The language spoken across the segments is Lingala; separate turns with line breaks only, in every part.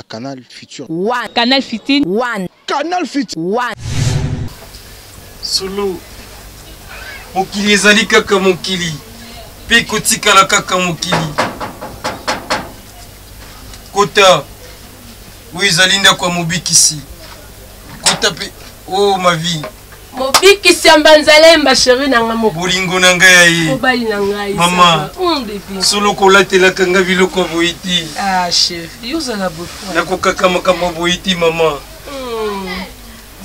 Canal Futur.
One. Canal Futur. One.
Canal Futur.
One.
Solo. Mokili ezali kaka mokili. Pe kotikala kaka mokili. Kota. Oui, ezali ndako mobikisi. Kota pe. Oh ma vie.
Mobikisi ambanzalemba chérie nanga moko.
Bolingo nanga yaye.
Mobali nanga isa.
Mama.
Bébé.
Solo kolatela kanga biloko boiti.
Ah chef, yoza la beaucoup.
Nako kaka makamba boiti mama.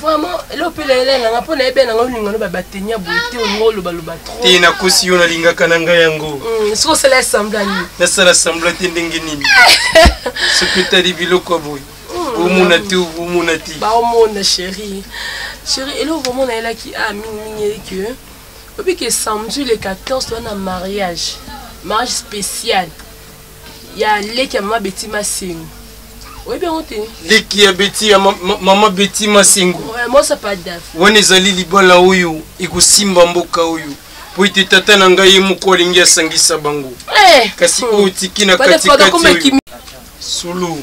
Vraiment, l'opéra nanga pona ebe nanga linga no ba batenya boiti ngolo baloba trop.
Te na kosi yo na linga kananga yango.
Siko c'est l'assemblée.
Na sala assemblée ndenge nini. Secrétaire biloko boy. Omunati omunati.
Ba omona chérie. Chérie, et là vraiment on est là qui a mini que depuis que samedi le 14 on a mariage spécial. Il y a les qui a maman Betty Massingo. Oui bien on t'est.
Les qui a Betty maman Betty Massingo.
Vraiment ça pas d'af.
Wana ezali libala oyo ikusimba mboka oyo. Po ite tata na ngai moko lingi asangisa bango. Kasi otiki na katikati. Solo.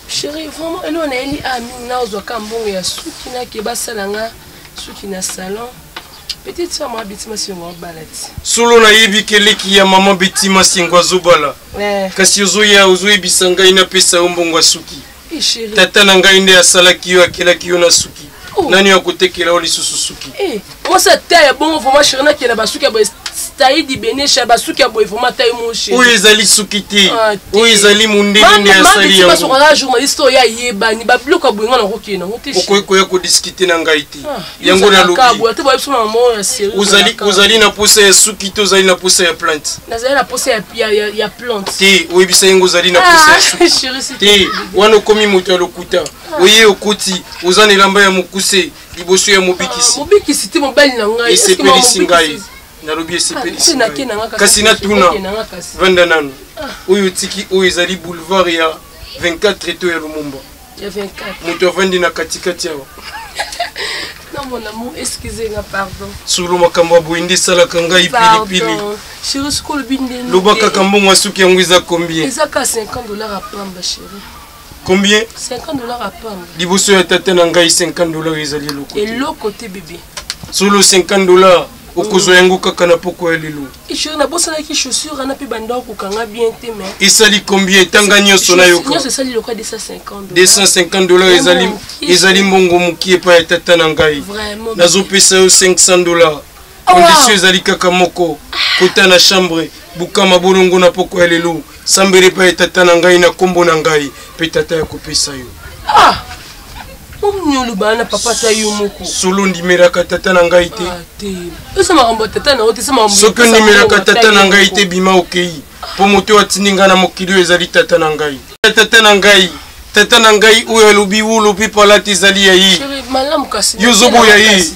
Chérie, vraiment, nous on est allés à Minauzo Kambongo ya suki na keba salanga suki na salon. Peut-être ça m'a Betty Massingo balati.
Solo na yebi keleki ya maman Betty Massingo azobala. Kasi ozoya ozoyebisa ngai na pesa ombongo suki.
Chérie.
Tata na ngai nde asalaki yo akelaki yo na suki. Nani akotekela oli susuki.
Moi ça taille bon vraiment chérie na kela basuki ba Staïdi Benesha basuki ya boy vraiment taille mon chéri.
Où ezali sukiti. Où ezali mundeli ne asali
yango. Parce que journaliste ya yebani ba biloko boyanga na kokena.
Oko ko discuter na ngai te. Yango na lobi. Uzali na posa ya sukiti uzali na posa ya plante.
Nazali na posa ya plante.
Te oyebisa yango uzali na posa ya sukiti.
Chéri
te wana komi moto ya lokuta. Oye okoti uzani lamba ya mukuse liboso ya mobikisi.
Mobikisi te mobali na ngai.
Est-ce que mobikisi nalobi esepelisi kasi na tuna vanda nanu oyo tiki oyo ezali boulevard ya 24 to ya Lumumba
ya 24
moto avandi na katikati yawa.
Non mon amour, excusez-moi, pardon.
Solo makambo boinde sala kanga ipilipili.
Chérie, skol binde.
Lobaka kambo mwasuki yango eza combien?
Ezaka $50 à pamba chérie.
Combien?
$50 à pamba.
Liboso ya tata na ngai $50 ezali loko.
Et le côté bébé.
Solo $50. Okozo yango kaka na poko ya lelo.
Chérie na bossa na ki chaussure ana pe banda kokanga bien te mais.
Esali combien tanga nyoso na yoka?
Nyoso sali lokwa $250.
$250 ezali mbongo mukie pa ya tata na ngai.
Vraiment.
Nazo pesa yo $500. Condition ezali kaka moko. Kota na chambre, bukama bolongo na poko ya lelo. Sambere pa ya tata na ngai na kombo na ngai, pe tata ya kopesa yo.
Nyolubana papa ta yumuko.
Solo ndimeraka tata na ngai te.
Esa makambo tata na ote sama makambo.
Soko ndimeraka tata na ngai te bima okei. Po moto atininga na mokili ezali tata na ngai. Tata na ngai oyo lobi lobi palati ezali yayi.
Chérie malamu kasi.
Yozobo yayi.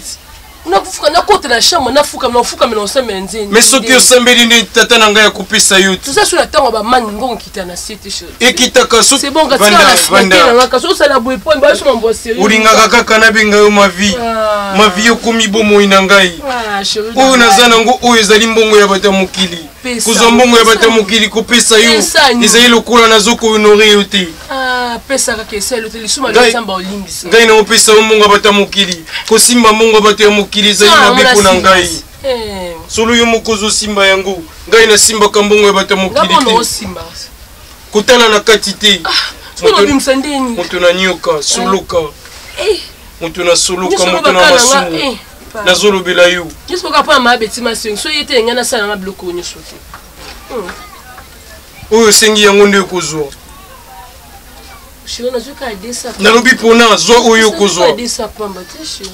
Unafuka na kote na shamba nafuka na osamba nzeni.
Mais soki osambeli ni tata na ngai ya kopesa yo.
Tout ça sur la tango ba mani ngongo kita na site chérie.
Ekitaka so.
C'est bon kasi na kaso sala boy po mba so mbo sérieux.
Ulinga kaka na benga yo ma vie. Ma vie okomi bomo ina ngai.
Chérie.
Oyo nazana ngo oyo ezali mbongo ya bata mokili. Kuzo mbongo ya bata mokili kopesa yo. Ezali lokola nazoko honore yo te.
Pesa ka kese lo te lisuma lo samba olimbisa.
Ngai na opesa mbongo ya bata mokili. Kosimba mbongo ya bata mokili ezali mabepo na ngai. Solo yo mokozo simba yango. Ngai na simba ka mbongo ya bata mokili.
Ngabo simba.
Kotala na kati te.
Solo bimsandeni.
Moto na nyoka soloka. Moto na soloka moto na masumu. Nazolo bela yo.
Juste pour pas ma Betty Massingo. So yete ngana sala na bloko nyoso te.
Oyo sengi yango nde kozwa.
Chérie, nazo ka desa.
Nalobi pona zo oyo kozwa.
Desa pamba te chérie.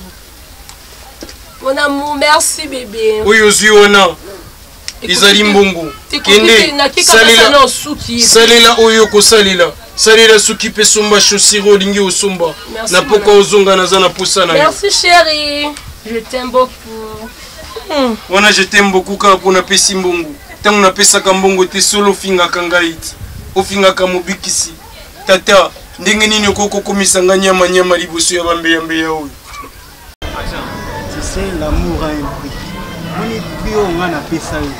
Mon amour, merci bébé.
Oyo zwi wana. Izali mbongo. Kende. Salela oyo ko salela. Salela suki pe somba chaussiro lingi osomba. Na poko ozonga naza na posa na yo.
Merci chérie. Je t'aime beaucoup.
Wana je t'aime beaucoup ka pona pesi mbongo. Tango na pesa ka mbongo te solo finga kangaiti. Ofinga ka mobikisi. Tata, ndenge nini okoko komisa nyama nyama liboso ya bambe yambe ya oyo.
C'est l'amour à un prix. On est plus haut, on a pesa yo.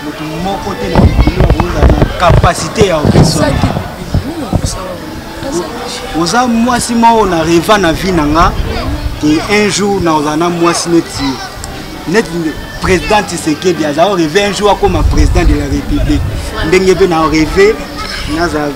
Moto moko te na capacité ya opesa. oza mwasi moko na rêve na vie nanga que un jour na ozana mwasi net président Tshisekedi aza rêvé un jour comme président de la République ndenge pe na rêvé naza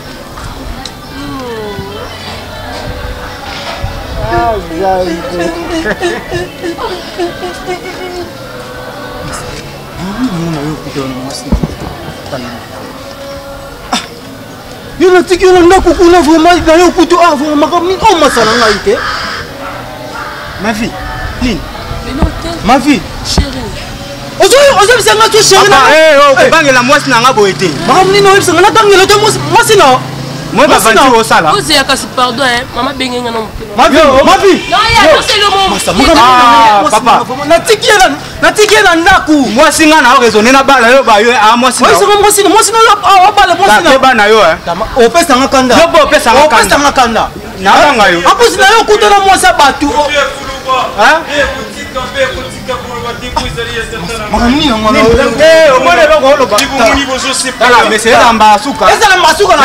yo na tiki yo na kukuna vraiment na yo kuto ah vraiment ko masala ngai te
ma vie Lynn
ma vie
chérie
ozo bisanga to chérie na
eh bangela mwasi nanga boete
maman nino bisanga na tangela to mwasi na
moi bavandi au sala
vous y a kasi pardon hein maman bengenga non
ma vie
non ya c'est le mot
papa na tiki na ndaku
mwasi nga na raisonner na bala yo ba yo a mwasi na
mwasi na bala mwasi na
ba na yo hein
opesa nga kanda
yo bo opesa nga
kanda
na banga yo
apusi na yo kutana mwasi batu
hein mais c'est dans basuka
eza na masuka na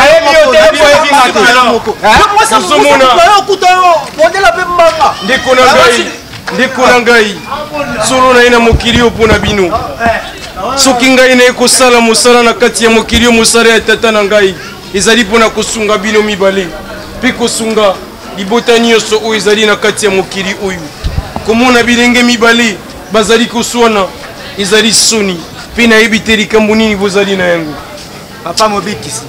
ndeko na ngai solo na ye na mokili oyo mpo na bino soki ngai na ye kosala mosala na kati ya mokili oyo mosala ya tata na ngai ezali mpo na kosunga bino mibale mpe kosunga libota nyonso oyo ezali na kati ya mokili oyo komona bilenge mibale bazali koswana ezali soni mpe nayebi te likambo nini bozali na yango
papa mobikisi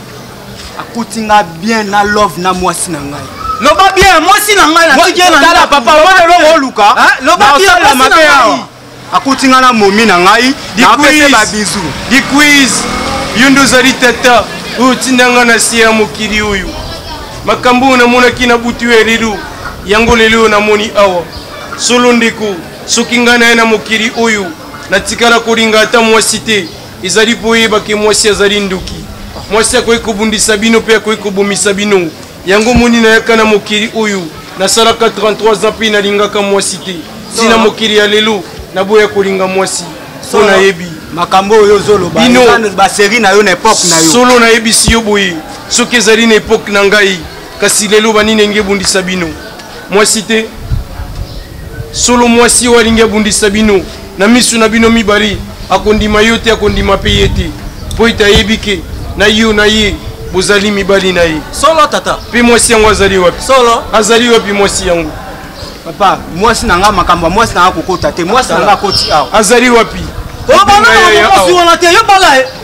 akutinga bien na love na mwasi na ngai
loba bien mwasi na ngai na tiki na
tala papa wana longo luka
loba bien mwasi na ngai
akutinga na momi na ngai na apese ba bizu
di quiz yo ndo ozali tata oyo tindanga na se ya mokili oyo makambo oyo namonaki na butu ya lelo yango lelo oyo namoni awa solo ndeko soki ngai na ye na mokili oyo natikala kolinga ata mwasi te ezali mpo oyebake mwasi azali nduki mwasi akoki kobundisa bino mpe akoki kobomisa bino yango moni nayaka na mokili oyo nasalaka 33 ans mpe nalingaka mwasi te ntina mokili ya lelo naboya kolinga mwasi so nayebi
makambo oyo ozoloba basérie na yo na époque na yo
solo nayebisi yo boye soki ezali na époque na ngai kasi lelo banini enge ebundisa bino mwasi te solo mwasi oyo alingi abundisa bino na miso na bino mibale akondima yo te akondima mpe ye te mpo ete ayebi ke na yo na ye bozali mibali na ye
solo tata
mpe mwasi yango azali wapi
solo
azali wapi mwasi yango
papa mwasi na nga makambo mwasi na nga kokota te mwasi na nga akoti awa
azali wapi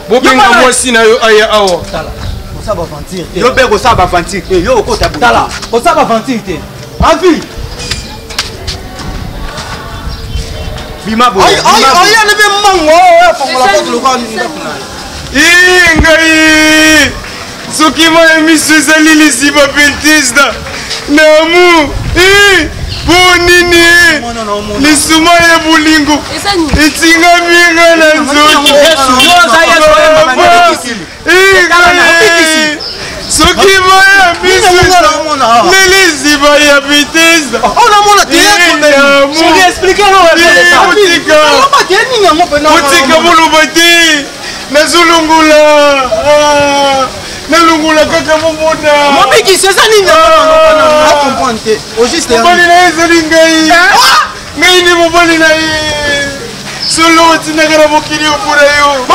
bobenga mwasi na yo aya awa
yo mpe kosala baventure te yo okota
tala kosala baventure te avi
bima boye
oyane mpe mango efongola kotoloka
ngai soki ma emiso ezali lisiba pentista na amour mpo nini lisuma ya bolingo etingaminga na nzoto soki maya miso lelisiba ya pentista otika boloba te nazolongola nalongola kaka momona mobali na ye ezali ngai ngai nde mobali na ye solo otindaka na mokili opona yo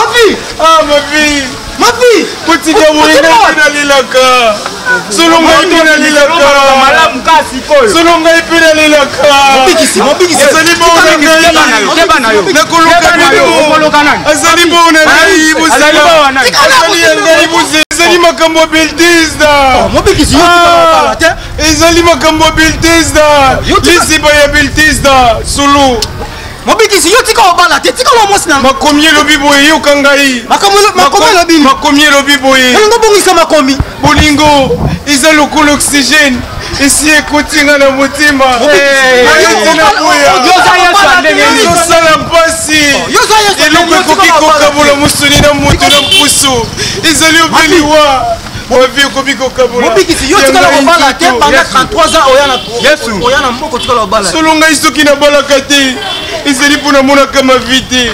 mavi kotika boye ngai mpe nalelaka solo ngai mpe nalelaka solo ngai mpe nalelaka ezali bona ngai nakoloka azali bona ngai bozela azali ya ngai bozela ezali makambo ya beltesda ezali makambo ya beltesda lisiba ya beltesda solo
mobikisi yo tika obala te tika lo mwasi na
makomi elobi boye yoka ngai makomi elobi boye
elingo bongisa makomi
bolingo eza lokola oxygène esi ekotinga na motema ezosala mpasi eloko ekoki kokabola mosuni na moto na mpusu ezali obeliwa wavi okomi kokabola
mobikisi yo tikala kobala te pendant 33 ans oya na mboko tikala kobala
solo ngai soki nabalaka te ezali mpo namonaka mavi te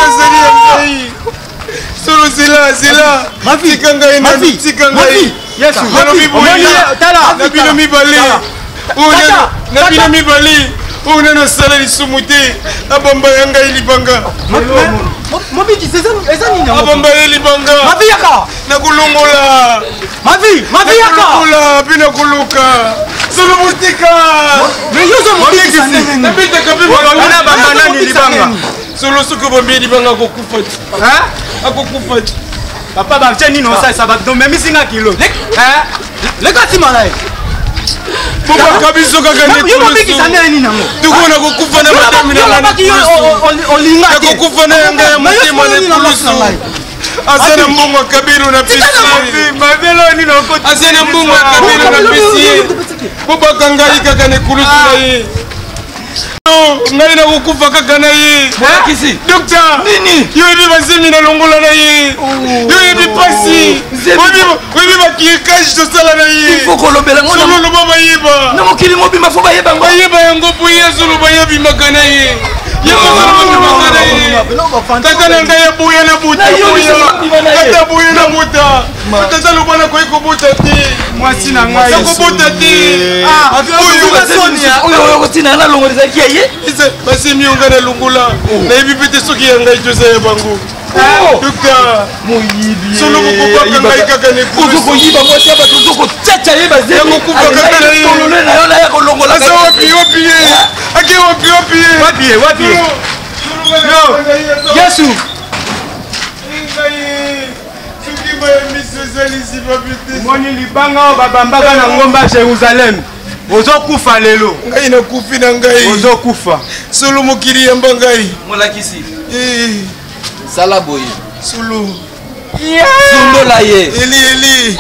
ezali ya ngai solo zela tika ngai nanu tika ngai
Yesu.
Na bino mibale. Na bino mibale. On a salé les soumoutés. Abamba yanga ilibanga.
Mobiki c'est ça nini?
Abamba ilibanga.
Maviyaka.
Na kulongola.
Maviyaka.
Kula bina kuluka. Solo mustika.
Mais yozo mobiki ça nini?
Na bita kapi
Wana bamba nani libanga.
Solo suko bombi libanga kokufa.
Hein?
Akokufa.
Papa ba tcheni no ça va donc même singa kilo. Hein?
Les gars tu malade.
Boba kabiso kaka ne
Yo mobiki ça nini nango?
tukuna kukufa na madami na ngani.
Olinga te.
Kukufa na yanga ya motema na kulusu. Asana mbongo kabiru na pisi.
Mabelo ni no kote.
Asana mbongo kabiru na pisi. Boba kangai kaka ne kulusu na ye. Ngai na kukufa kaka na ye.
Kisi.
Docteur.
Nini?
Yo ebi basimi na longola na ye. Yo ebi pasi. Obi ba kiekaji tosala na ye.
Foko lobela ngona.
Solo loba bayeba.
Na mokili mobimba fo bayeba ngo.
Bayeba yango po Yesu bayebi makana ye. Tata na ngai ya buya na buta buya. Tata buya na buta. Tata lobana ko ikobota te.
Mwasi na ngai.
Ikobota te.
Oyo kotina na longo ezaki ye.
Basi mionga na lungula. Na yebi pete soki ya ngai josa ya bango. Docteur.
Moyibi.
Solo ko ngai kaka ne
kuzo ko yiba mwasi aba tuzo ko tchacha ye baze.
Yango kufa kaka na ye.
Tolole na yo na ya ko longola.
Asa wapi. Ake wapi.
Wapi. Yo. Yesu. Moni libanga babambaka na ngomba Jérusalem. Ozo kufa lelo.
Ngai na kufi na ngai.
Ozo kufa.
Solo mokili yamba ngai.
Molakisi. Sala boye.
Solo.
Sundola ye.
Eli.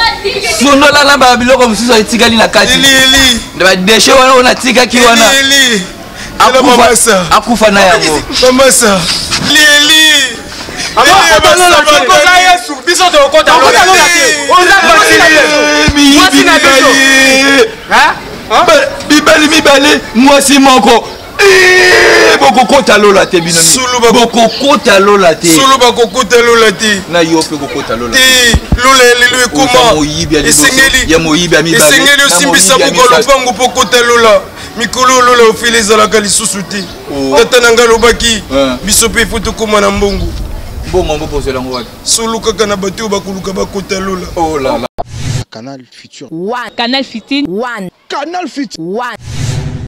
Sundola na ba biloko mususu etikali na kati.
Eli.
Ndaba deshe wana ona tika ki wana.
Eli.
Akufa na yango.
Mamasa. Eli.
Yesu. Biso de okota.
Bibali mibale mwasi moko. Bokokota lola te bino. Bokokota lola te.
Solo bakokota lola te.
Na yo pe kokota lola.
Te lola elelo ekoma. Esengeli osimbisa buka lopango pokota lola. Mikolo lola ofile ezalaka lisusu te. Tata na ngai alobaki biso mpe ifo tokóma na mbongo.
Mbongo mbopozela ngo wapi?
Solo kaka na bato oyo bakoluka bakota lola.
Oh là là.
Canal Futur 1.
Canal Futur 1.